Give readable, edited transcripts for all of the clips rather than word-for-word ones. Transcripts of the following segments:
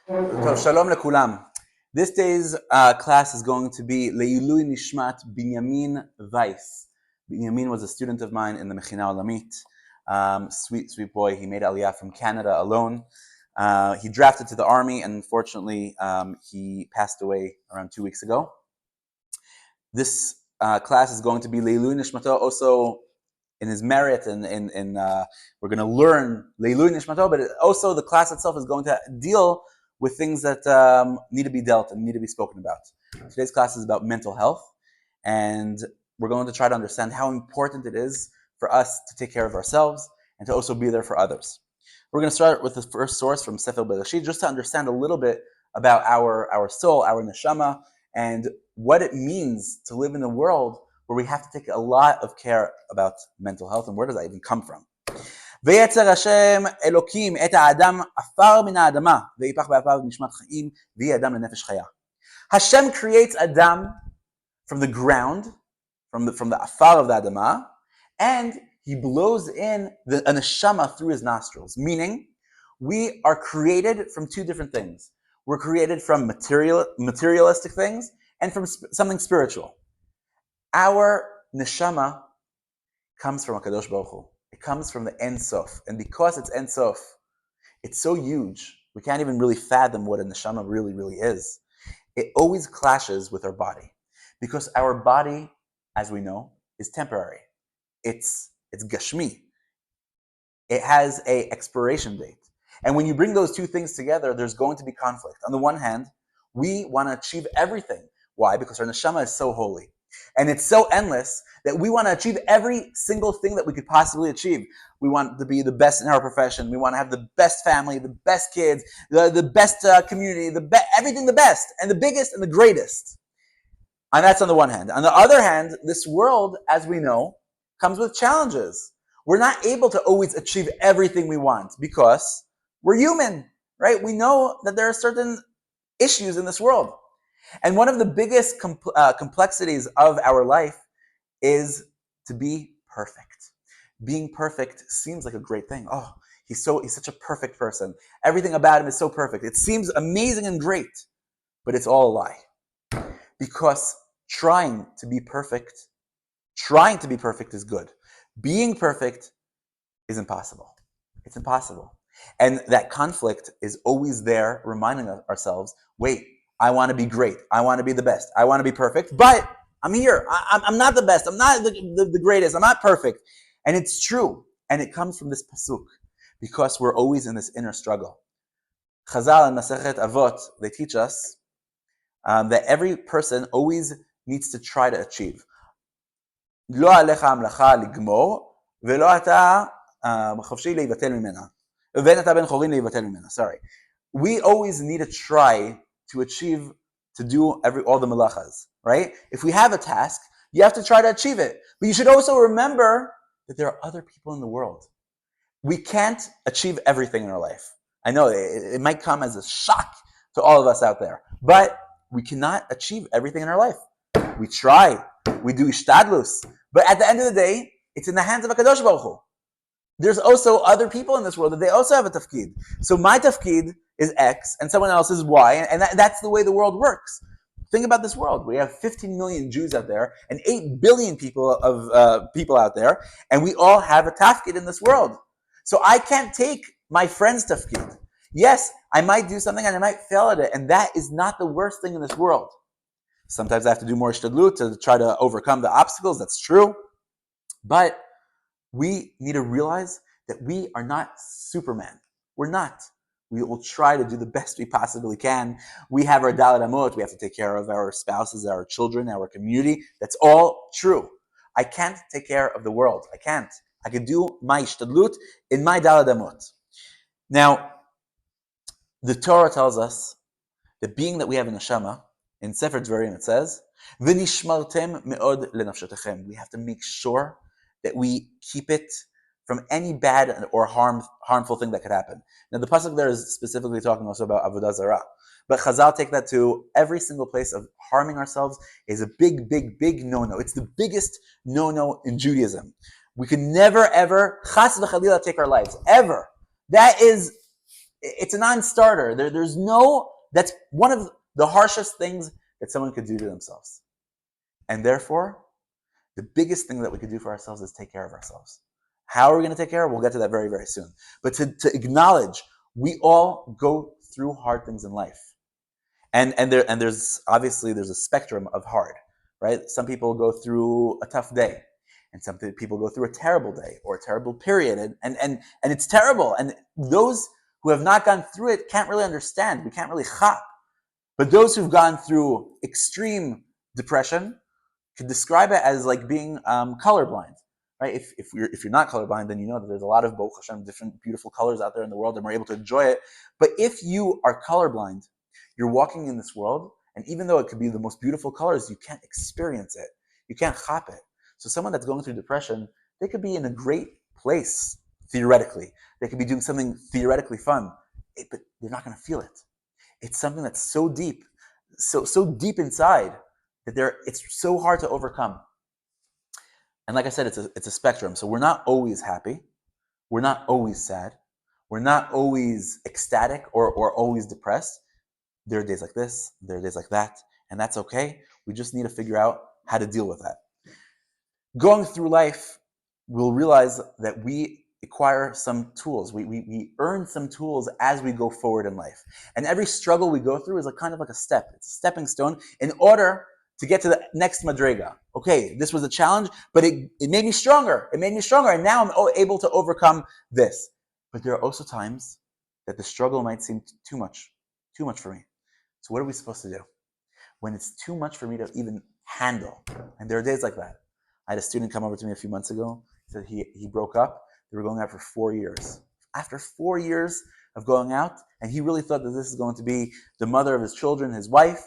Shalom lekulam. This day's class is going to be Leilui Nishmat Binyamin Weiss. Binyamin was a student of mine in the Mechina Olamit. Sweet boy. He made Aliyah from Canada alone. He drafted to the army, and unfortunately, he passed away around 2 weeks ago. This class is going to be Leilui Nishmato, also in his merit, and we're going to learn Leilui Nishmato, but also the class itself is going to deal with things that need to be dealt and need to be spoken about. Today's class is about mental health, and we're going to try to understand how important it is for us to take care of ourselves and to also be there for others. We're going to start with the first source from Sefer Bereshit, just to understand a little bit about our soul, our neshama, and what it means to live in a world where we have to take a lot of care about mental health, and where does that even come from? ויצר השם אלוקים את האדם עפר מן האדמה ויפח באפיו נשמת חיים ויהי אדם לנפש חיה. Hashem creates Adam from the ground, from the afar of the Adama, and he blows in a neshama through his nostrils. Meaning, we are created from two different things. We're created from materialistic things and from something spiritual. Our neshama comes from HaKadosh Baruch Hu. It comes from the Ein Sof. And because it's Ein Sof, it's so huge, we can't even really fathom what a neshama really, really is. It always clashes with our body. Because our body, as we know, is temporary. It's gashmi. It has an expiration date. And when you bring those two things together, there's going to be conflict. On the one hand, we want to achieve everything. Why? Because our neshama is so holy. And it's so endless that we want to achieve every single thing that we could possibly achieve. We want to be the best in our profession. We want to have the best family, the best kids, the best community, everything the best, and the biggest and the greatest. And that's on the one hand. On the other hand, this world, as we know, comes with challenges. We're not able to always achieve everything we want because we're human, right? We know that there are certain issues in this world. And one of the biggest complexities of our life is to be perfect. Being perfect seems like a great thing. Oh, he's such a perfect person. Everything about him is so perfect. It seems amazing and great, but it's all a lie. Because trying to be perfect is good. Being perfect is impossible. It's impossible. And that conflict is always there, reminding ourselves, wait, I want to be great. I want to be the best. I want to be perfect, but I'm here. I'm not the best. I'm not the greatest. I'm not perfect. And it's true. And it comes from this pasuk, because we're always in this inner struggle. Chazal and Masechet Avot, they teach us that every person always needs to try to achieve. לא עליך המלאכה לגמור, ולא אתה חופשי להיבטל ממנה. ואין אתה בן חורין להיבטל ממנה. Sorry. We always need to try to achieve, to do all the malachas, right? If we have a task, you have to try to achieve it. But you should also remember that there are other people in the world. We can't achieve everything in our life. I know it might come as a shock to all of us out there, but we cannot achieve everything in our life. We try, we do ishtadlus, but at the end of the day, it's in the hands of HaKadosh Baruch Hu. There's also other people in this world that they also have a tafkid. So my tafkid is X and someone else is Y, and that's the way the world works. Think about this world. We have 15 million Jews out there and 8 billion people out there, and we all have a tafkid in this world. So I can't take my friend's tafkid. Yes, I might do something and I might fail at it, and that is not the worst thing in this world. Sometimes I have to do more ishtadlut to try to overcome the obstacles. That's true. But we need to realize that we are not Superman. We're not. We will try to do the best we possibly can. We have our Dalet Amot. We have to take care of our spouses, our children, our community. That's all true. I can't take care of the world. I can't. I can do my ishtadlut in my Dalet Amot. Now, the Torah tells us that being that we have a neshama, in Sefer Dvarim it says, "V'nishmartem me'od lenafshetechem." We have to make sure that we keep it from any bad or harmful thing that could happen. Now, the pasuk there is specifically talking also about avodah zarah, but Chazal take that to every single place of harming ourselves is a big, big, big no-no. It's the biggest no-no in Judaism. We can never, ever chas v'chalila take our lives ever. That is It's a non-starter. That's one of the harshest things that someone could do to themselves. And therefore, the biggest thing that we could do for ourselves is take care of ourselves. How are we going to take care of it? We'll get to that very, very soon. But to acknowledge we all go through hard things in life. And there's obviously there's a spectrum of hard, right? Some people go through a tough day, and some people go through a terrible day or a terrible period, and it's terrible. And those who have not gone through it can't really understand. We can't really chap. But those who've gone through extreme depression could describe it as like being colorblind, right? If you're not colorblind, then you know that there's a lot of Baruch Hashem, different beautiful colors out there in the world, and we're able to enjoy it. But if you are colorblind, you're walking in this world, and even though it could be the most beautiful colors, you can't experience it. You can't chop it. So someone that's going through depression, they could be in a great place, theoretically. They could be doing something theoretically fun, but they're not going to feel it. It's something that's so deep, so deep inside that it's so hard to overcome. And like I said, it's a spectrum. So we're not always happy. We're not always sad. We're not always ecstatic or always depressed. There are days like this, there are days like that, and that's okay. We just need to figure out how to deal with that. Going through life, we'll realize that we acquire some tools. We earn some tools as we go forward in life. And every struggle we go through is kind of like a step. It's a stepping stone in order to get to the next madrega. Okay, this was a challenge, but it made me stronger. It made me stronger, and now I'm able to overcome this. But there are also times that the struggle might seem too much for me. So what are we supposed to do when it's too much for me to even handle? And there are days like that. I had a student come over to me a few months ago. He said he broke up. They were going out for 4 years. After 4 years of going out, and he really thought that this is going to be the mother of his children, his wife,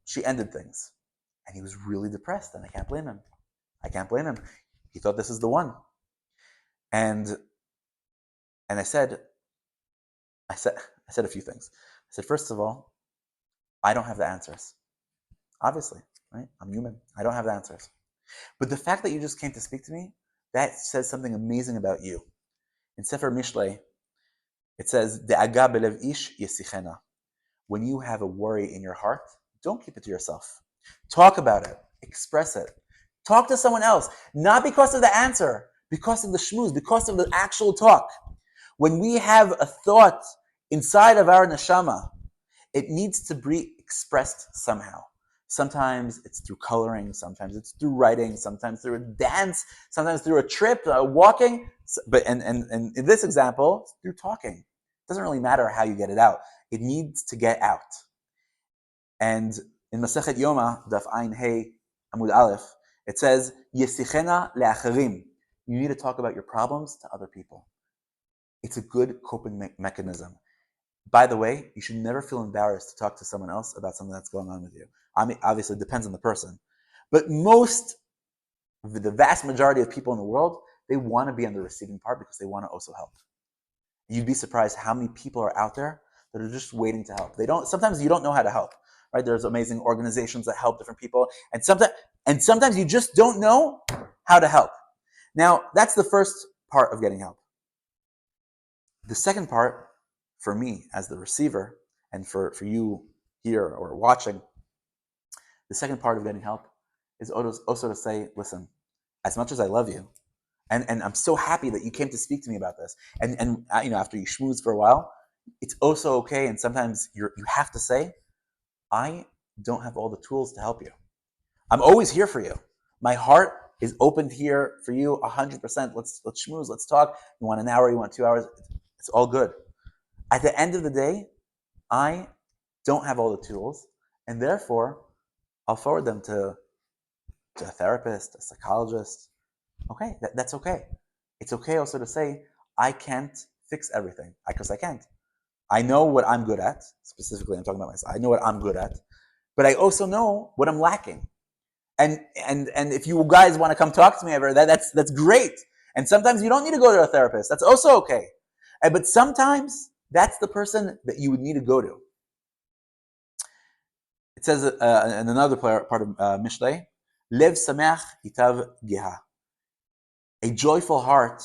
she ended things. And he was really depressed, and I can't blame him. I can't blame him. He thought this is the one. And I said a few things. I said, first of all, I don't have the answers. Obviously, right? I'm human. I don't have the answers. But the fact that you just came to speak to me, that says something amazing about you. In Sefer Mishlei, it says, De'aga belev ish yesichena. When you have a worry in your heart, don't keep it to yourself. Talk about it. Express it. Talk to someone else. Not because of the answer, because of the shmooze, because of the actual talk. When we have a thought inside of our neshama, it needs to be expressed somehow. Sometimes it's through coloring, sometimes it's through writing, sometimes through a dance, sometimes through a trip, walking. But and in this example, it's through talking. It doesn't really matter how you get it out. It needs to get out. And in Masechet Yoma, Daf Ayin Hey Amud Aleph, it says, Yesichena le'acharim. You need to talk about your problems to other people. It's a good coping mechanism. By the way, you should never feel embarrassed to talk to someone else about something that's going on with you. I mean, obviously, it depends on the person. But the vast majority of people in the world, they want to be on the receiving part because they want to also help. You'd be surprised how many people are out there that are just waiting to help. Sometimes you don't know how to help, right? There's amazing organizations that help different people. And sometimes you just don't know how to help. Now, that's the first part of getting help. The second part, for me as the receiver, and for you here or watching, the second part of getting help is also to say, listen, as much as I love you, and I'm so happy that you came to speak to me about this, and after you schmooze for a while, it's also okay, and sometimes you have to say, I don't have all the tools to help you. I'm always here for you. My heart is open here for you 100%. Let's schmooze, let's talk. You want an hour, you want 2 hours, it's all good. At the end of the day, I don't have all the tools, and therefore, I'll forward them to a therapist, a psychologist. Okay, that's okay. It's okay also to say, I can't fix everything, because I can't. I know what I'm good at. Specifically, I'm talking about myself. I know what I'm good at, but I also know what I'm lacking. And if you guys want to come talk to me ever, that's great. And sometimes you don't need to go to a therapist. That's also okay. But sometimes that's the person that you would need to go to. It says in another part of Mishlei, Lev sameach itav geha. A joyful heart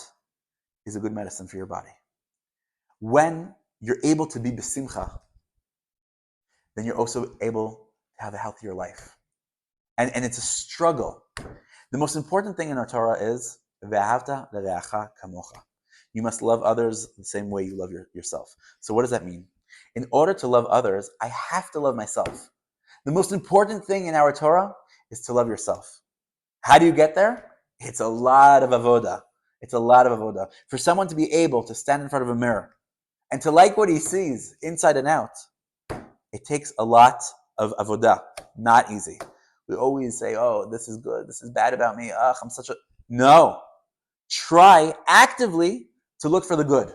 is a good medicine for your body. When you're able to be besimcha, then you're also able to have a healthier life. And it's a struggle. The most important thing in our Torah is ve'ahavta l'reacha kamocha. You must love others the same way you love yourself. So what does that mean? In order to love others, I have to love myself. The most important thing in our Torah is to love yourself. How do you get there? It's a lot of avoda. It's a lot of avoda. For someone to be able to stand in front of a mirror and to like what he sees inside and out, it takes a lot of avoda. Not easy. We always say, oh, this is good, this is bad about me, I'm such a... No. Try actively to look for the good,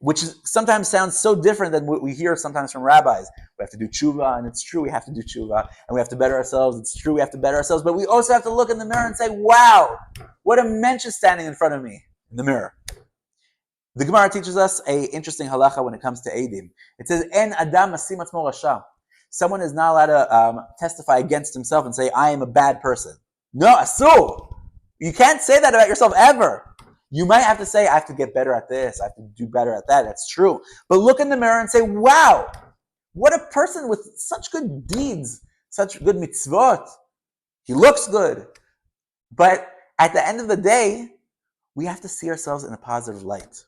which sometimes sounds so different than what we hear sometimes from rabbis. We have to do tshuva, and it's true we have to do tshuva, and we have to better ourselves, it's true we have to better ourselves, but we also have to look in the mirror and say, wow, what a mensch is standing in front of me in the mirror. The Gemara teaches us an interesting halacha when it comes to Eidim. It says, En adam masim atzmo rasha. Someone is not allowed to testify against himself and say, I am a bad person. No, asur. You can't say that about yourself ever. You might have to say, I have to get better at this, I have to do better at that. That's true. But look in the mirror and say, wow, what a person with such good deeds, such good mitzvot. He looks good. But at the end of the day, we have to see ourselves in a positive light.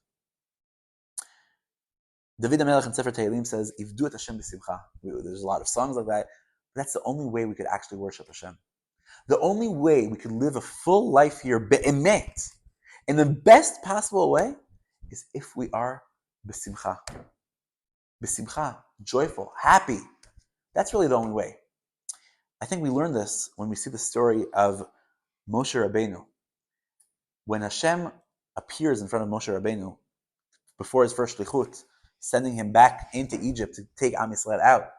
David HaMelech in Sefer Tehillim says, Ivdu et Hashem b'simcha. There's a lot of songs like that. But that's the only way we could actually worship Hashem. The only way we could live a full life here, be'emet, in the best possible way, is if we are b'simcha. B'simcha, joyful, happy. That's really the only way. I think we learn this when we see the story of Moshe Rabbeinu. When Hashem appears in front of Moshe Rabbeinu, before his first shlichut, sending him back into Egypt to take Am Yisrael out,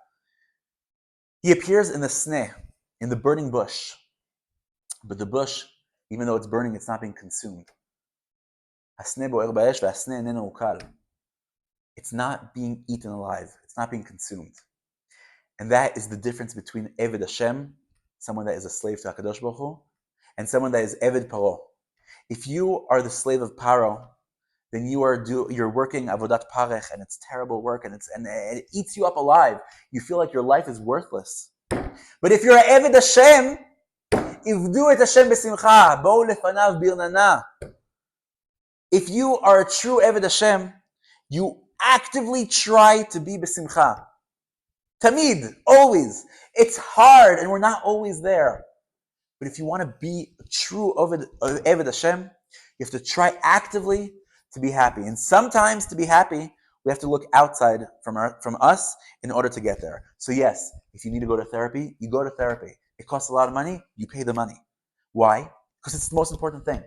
he appears in the sneh, in the burning bush. But the bush, even though it's burning, it's not being consumed. It's not being eaten alive. It's not being consumed. And that is the difference between Eved Hashem, someone that is a slave to HaKadosh Baruch Hu, and someone that is Eved Paro. If you are the slave of Paro, then you're working avodat parech, and it's terrible work, and it eats you up alive. You feel like your life is worthless. But if you're Eved Hashem, Ivdu et Hashem b'simcha, bo'u lefanav birnana. If you are a true Eved Hashem, you actively try to be b'simcha. Tamid, always. It's hard, and we're not always there. But if you want to be a true Eved Hashem, you have to try actively to be happy. And sometimes to be happy, we have to look outside from us in order to get there. So yes, if you need to go to therapy, you go to therapy. It costs a lot of money, you pay the money. Why? Because it's the most important thing.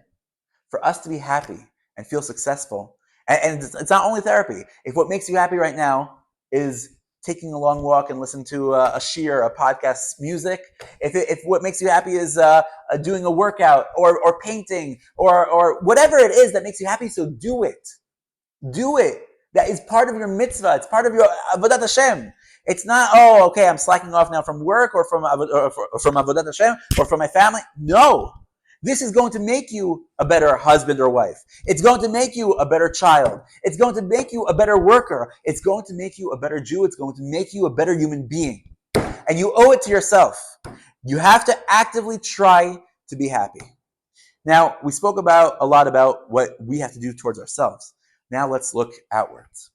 For us to be happy and feel successful, and it's not only therapy. If what makes you happy right now is taking a long walk and listen to a shir, a podcast, music, if what makes you happy is doing a workout or painting or whatever it is that makes you happy, so do it. Do it. That is part of your mitzvah. It's part of your avodat Hashem. It's not, oh, okay, I'm slacking off now from work or from avodat Hashem or from my family. No. This is going to make you a better husband or wife. It's going to make you a better child. It's going to make you a better worker. It's going to make you a better Jew. It's going to make you a better human being. And you owe it to yourself. You have to actively try to be happy. Now, we spoke a lot about what we have to do towards ourselves. Now let's look outwards.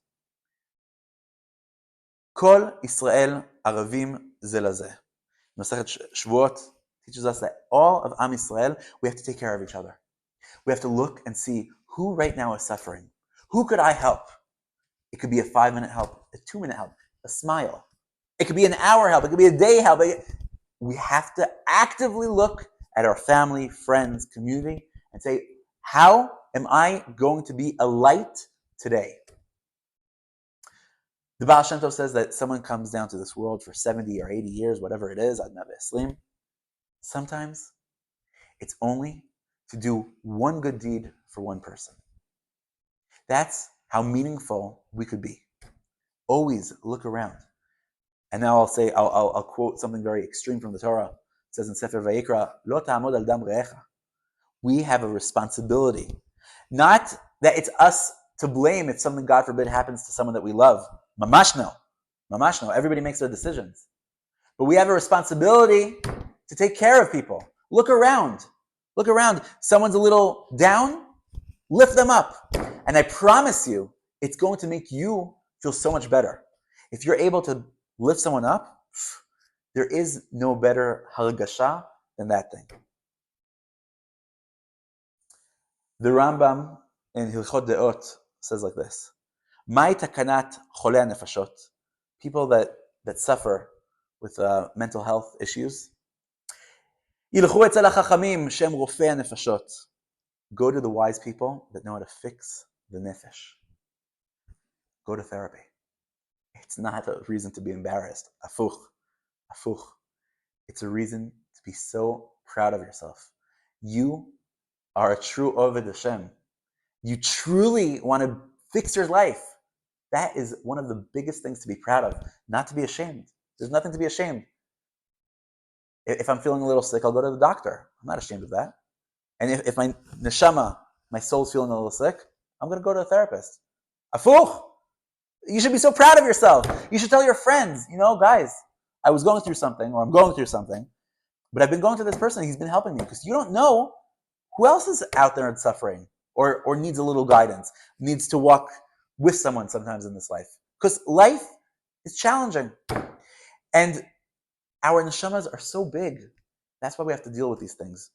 Kol Israel Aravim ze lazeh. Masechet Shvuot teaches us that all of Am Yisrael, we have to take care of each other. We have to look and see who right now is suffering. Who could I help? It could be a 5-minute help, a 2-minute help, a smile. It could be an hour help. It could be a day help. We have to actively look at our family, friends, community, and say, how am I going to be a light today? The Baal Shem Tov says that someone comes down to this world for 70 or 80 years, whatever it is, Ad Maveh. Sometimes it's only to do one good deed for one person. That's how meaningful we could be. Always look around. And now I'll quote something very extreme from the Torah. It says in Sefer Vayikra, Lo ta'amod al dam re'echa. We have a responsibility. Not that it's us to blame if something, God forbid, happens to someone that we love. Mamash no. Mamash no. Everybody makes their decisions. But we have a responsibility to take care of people. Look around. Look around. Someone's a little down, lift them up. And I promise you, it's going to make you feel so much better. If you're able to lift someone up, there is no better halagasha than that thing. The Rambam in Hilchot Deot says like this: Mai takanat cholei nefashot, people that suffer with mental health issues. Ilchu etzel hachachamim shem rofei nefashot. Go to the wise people that know how to fix the nefesh. Go to therapy. It's not a reason to be embarrassed. Afuch. It's a reason to be so proud of yourself. You are a true Oved Hashem. You truly want to fix your life. That is one of the biggest things to be proud of, not to be ashamed. There's nothing to be ashamed. If I'm feeling a little sick, I'll go to the doctor. I'm not ashamed of that. And if my neshama, my soul's feeling a little sick, I'm going to go to a therapist. Afuch! You should be so proud of yourself. You should tell your friends, guys, I was going through something, or I'm going through something, but I've been going to this person, he's been helping me, because you don't know who else is out there and suffering, or needs a little guidance, needs to walk with someone sometimes in this life. Because life is challenging. And our neshamas are so big. That's why we have to deal with these things.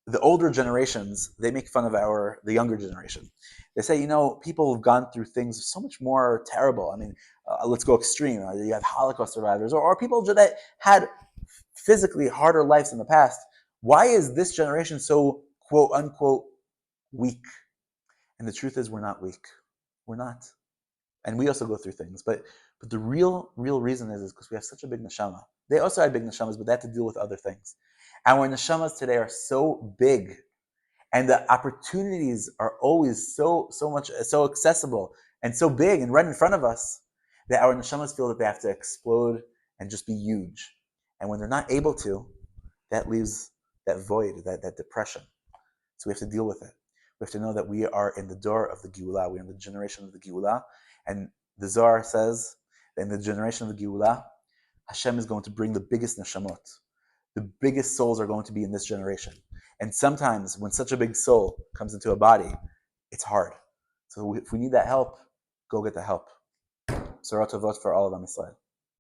The older generations, they make fun of the younger generation. They say, people have gone through things so much more terrible. I mean, let's go extreme. You have Holocaust survivors, or people that had physically harder lives in the past. Why is this generation so, quote unquote, weak? And the truth is, we're not weak. We're not. And we also go through things. But the real reason is because we have such a big neshama. They also had big neshamas, but they had to deal with other things. Our neshamas today are so big, and the opportunities are always so accessible and so big and right in front of us, that our neshamas feel that they have to explode and just be huge. And when they're not able to, that leaves that void, that depression. So we have to deal with it. We have to know that we are in the door of the Geulah. We are in the generation of the Geulah. And the Zohar says that in the generation of the Geulah, Hashem is going to bring the biggest neshamot. The biggest souls are going to be in this generation. And sometimes when such a big soul comes into a body, it's hard. So if we need that help, go get the help. Sorot Tovot for all of Am Yisrael.